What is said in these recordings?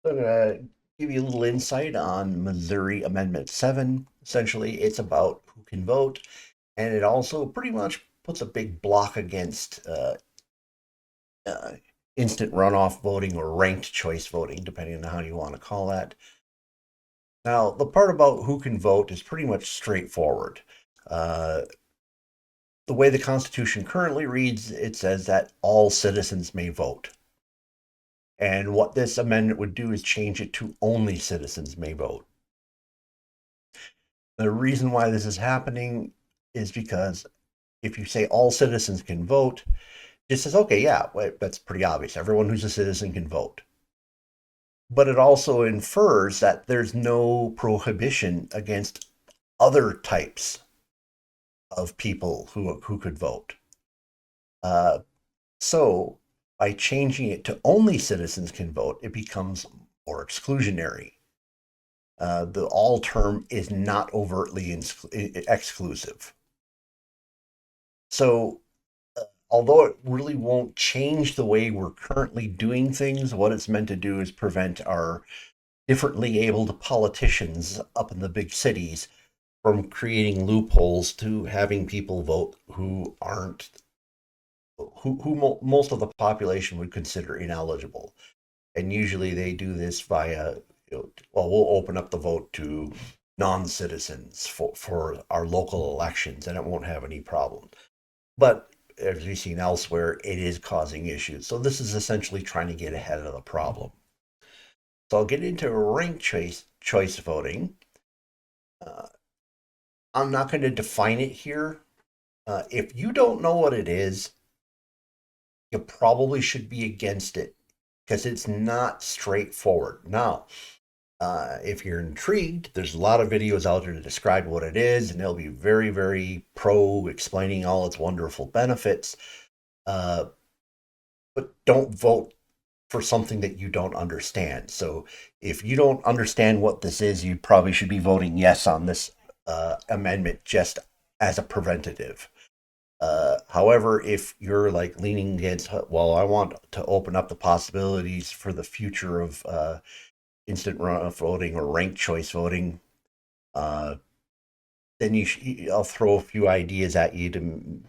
I'm going to give you a little insight on Missouri Amendment 7. Essentially, it's about who can vote, and it also pretty much puts a big block against uh, instant runoff voting or ranked choice voting, depending on how you want to call that. Now, the part about who can vote is pretty much straightforward. Uh, the way the Constitution currently reads, it says that all citizens may vote. And what this amendment would do is change it to only citizens may vote. The reason why this is happening is because if you say all citizens can vote, it says, okay, yeah, well, that's pretty obvious. Everyone who's a citizen can vote. But it also infers that there's no prohibition against other types of people who could vote. Uh, so by changing it to only citizens can vote, it becomes more exclusionary. The all term is not overtly exclusive. So although it really won't change the way we're currently doing things, what it's meant to do is prevent our differently abled politicians up in the big cities from creating loopholes to having people vote who aren't who most of the population would consider ineligible. And usually they do this via, well, we'll open up the vote to non-citizens for our local elections and it won't have any problem. But as we've seen elsewhere, it is causing issues. So this is essentially trying to get ahead of the problem. So I'll get into ranked choice voting. Uh, I'm not going to define it here. If you don't know what it is, you probably should be against it because it's not straightforward. Now, if you're intrigued, there's a lot of videos out there to describe what it is, and they'll be very, very pro explaining all its wonderful benefits. Uh, but don't vote for something that you don't understand. So if you don't understand what this is, you probably should be voting yes on this amendment just as a preventative. However, if you're like leaning against, well, I want to open up the possibilities for the future of instant runoff voting or ranked choice voting, uh, then I'll throw a few ideas at you to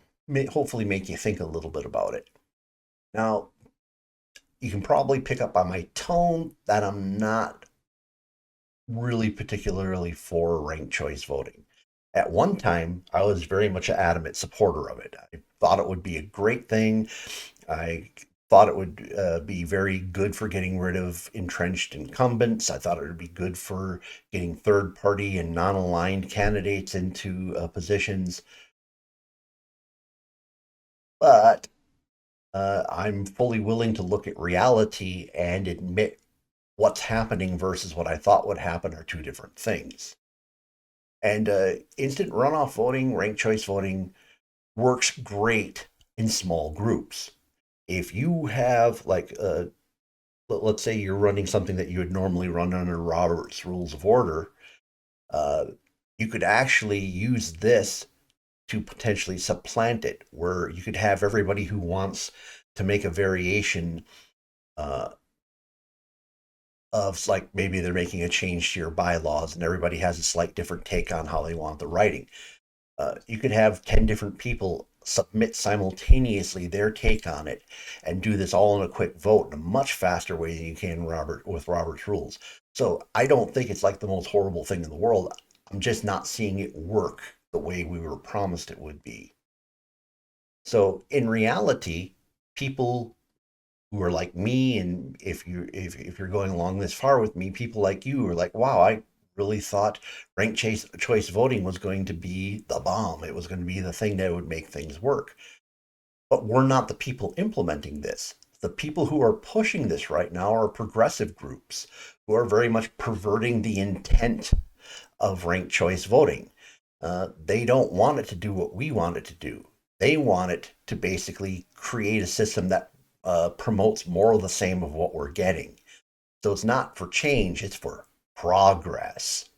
hopefully make you think a little bit about it. Now, you can probably pick up on my tone that I'm not really particularly for ranked choice voting. At one time, I was very much an adamant supporter of it. I thought it would be a great thing. I thought it would be very good for getting rid of entrenched incumbents. I thought it would be good for getting third party and non aligned candidates into positions. But I'm fully willing to look at reality and admit what's happening versus what I thought would happen are two different things. And instant runoff voting, ranked choice voting works great in small groups. If you have like let's say you're running something that you would normally run under Robert's Rules of Order, uh, you could actually use this to potentially supplant it, where you could have everybody who wants to make a variation uh, of like maybe they're making a change to your bylaws and everybody has a slight different take on how they want the writing. You could have 10 different people submit simultaneously their take on it and do this all in a quick vote in a much faster way than you can with Robert's rules. So I don't think it's like the most horrible thing in the world. I'm just not seeing it work the way we were promised it would be. So in reality, people who are like me, and if you're going along this far with me, people like you are like, wow, I really thought ranked choice voting was going to be the bomb. It was going to be the thing that would make things work. But we're not the people implementing this. The people who are pushing this right now are progressive groups who are very much perverting the intent of ranked choice voting. They don't want it to do what we want it to do. They want it to basically create a system that promotes more of the same of what we're getting. So it's not for change, it's for progress.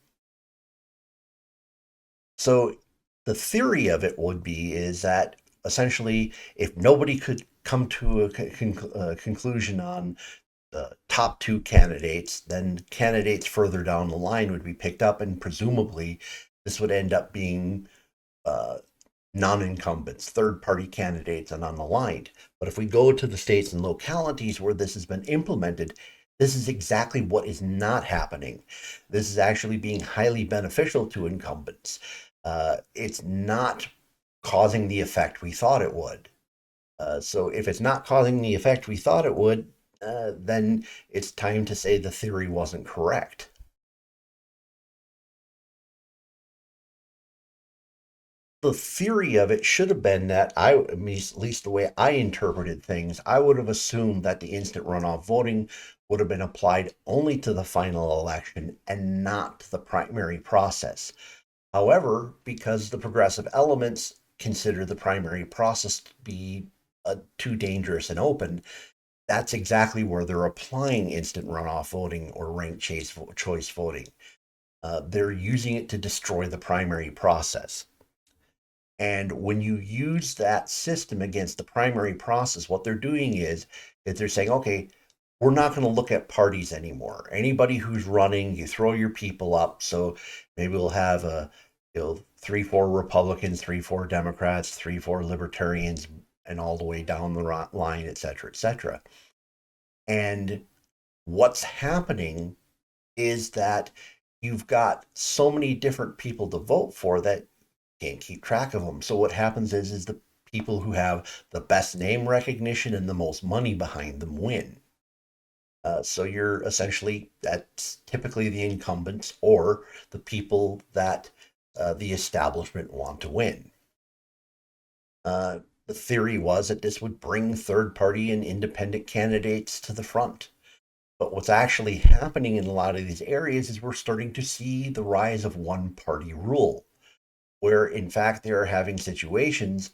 So the theory of it would be is that essentially if nobody could come to a conclusion on the top two candidates, then candidates further down the line would be picked up, and presumably this would end up being non-incumbents, third-party candidates, and unaligned. But if we go to the states and localities where this has been implemented, this is exactly what is not happening. This is actually being highly beneficial to incumbents. It's not causing the effect we thought it would. So if it's not causing the effect we thought it would, then it's time to say the theory wasn't correct. The theory of it should have been that I mean, at least the way I interpreted things, I would have assumed that the instant runoff voting would have been applied only to the final election and not to the primary process. However, because the progressive elements consider the primary process to be too dangerous and open, that's exactly where they're applying instant runoff voting or ranked choice voting. They're using it to destroy the primary process. And when you use that system against the primary process, what they're doing is that they're saying, okay, we're not going to look at parties anymore. Anybody who's running, you throw your people up. So maybe we'll have a, 3, 4 Republicans, 3, 4 Democrats, 3, 4 Libertarians, and all the way down the line, et cetera, et cetera. And what's happening is that you've got so many different people to vote for that can't keep track of them. So what happens is the people who have the best name recognition and the most money behind them win. So you're essentially, that's typically the incumbents or the people that the establishment want to win. The theory was that this would bring third party and independent candidates to the front. But what's actually happening in a lot of these areas is we're starting to see the rise of one party rule, where in fact they're having situations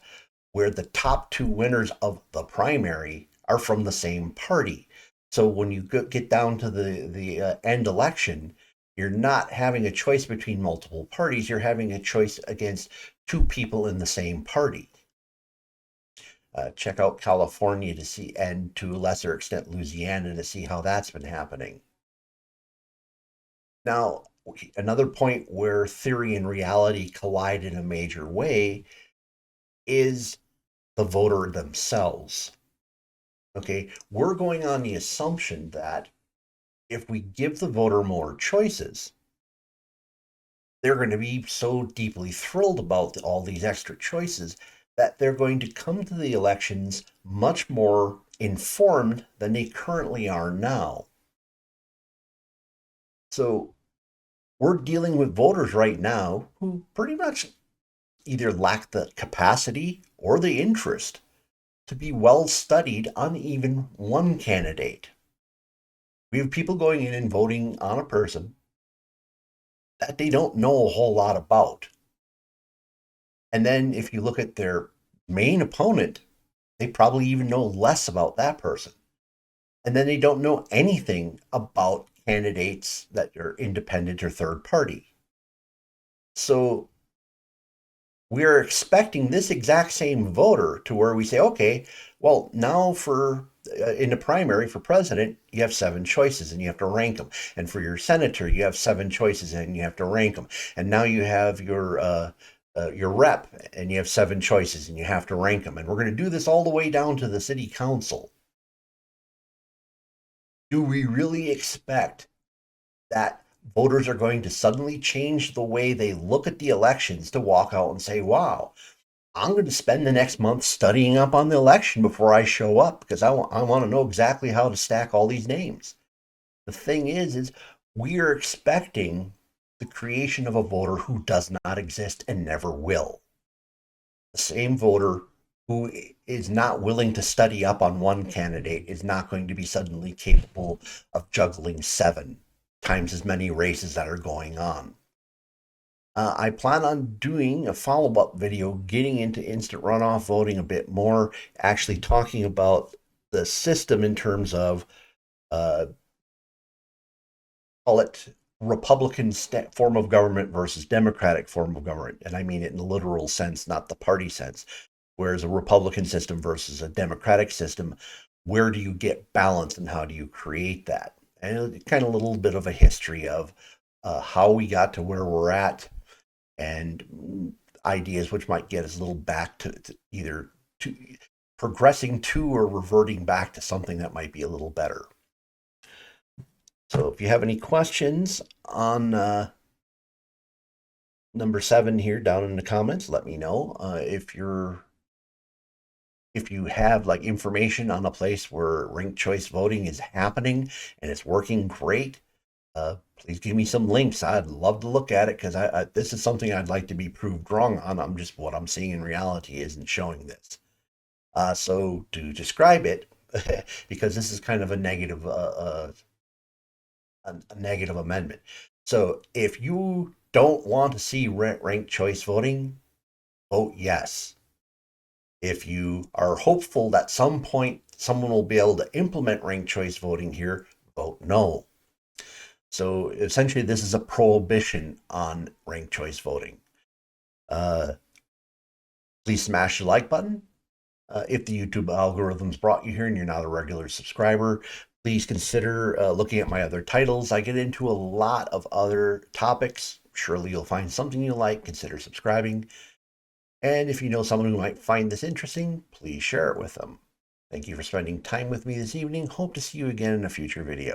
where the top two winners of the primary are from the same party. So when you get down to the end election, you're not having a choice between multiple parties. You're having a choice against two people in the same party. Check out California to see, and to a lesser extent Louisiana, to see how that's been happening. Now, another point where theory and reality collide in a major way is the voter themselves. Okay, we're going on the assumption that if we give the voter more choices, they're going to be so deeply thrilled about all these extra choices that they're going to come to the elections much more informed than they currently are now. So we're dealing with voters right now who pretty much either lack the capacity or the interest to be well studied on even one candidate. We have people going in and voting on a person that they don't know a whole lot about. And then if you look at their main opponent, they probably even know less about that person. And then they don't know anything about candidates that are independent or third party. So we're expecting this exact same voter to where we say, okay, well, now for in the primary for president, you have 7 choices and you have to rank them. And for your senator, you have 7 choices and you have to rank them. And now you have your rep and you have 7 choices and you have to rank them. And we're going to do this all the way down to the city council. Do we really expect that voters are going to suddenly change the way they look at the elections to walk out and say, wow, I'm going to spend the next month studying up on the election before I show up because I want to know exactly how to stack all these names. The thing is we are expecting the creation of a voter who does not exist and never will. The same voter who is not willing to study up on one candidate is not going to be suddenly capable of juggling 7 times as many races that are going on. I plan on doing a follow-up video getting into instant runoff voting a bit more, actually talking about the system in terms of call it Republican form of government versus Democratic form of government. And I mean it in the literal sense, not the party sense. Whereas a Republican system versus a Democratic system, where do you get balance and how do you create that? And kind of a little bit of a history of how we got to where we're at and ideas which might get us a little back to either to progressing to or reverting back to something that might be a little better. So if you have any questions on number 7 here down in the comments, let me know. If you have like information on a place where ranked choice voting is happening and it's working great, please give me some links. I'd love to look at it because this is something I'd like to be proved wrong on. I'm just what I'm seeing in reality isn't showing this. So to describe it, because this is kind of a negative amendment. So if you don't want to see ranked choice voting, vote yes. If you are hopeful that some point someone will be able to implement ranked choice voting here, vote no. So essentially, this is a prohibition on ranked choice voting. Please smash the like button. If the YouTube algorithms brought you here and you're not a regular subscriber, please consider looking at my other titles. I get into a lot of other topics. Surely you'll find something you like. Consider subscribing. And if you know someone who might find this interesting, please share it with them. Thank you for spending time with me this evening. Hope to see you again in a future video.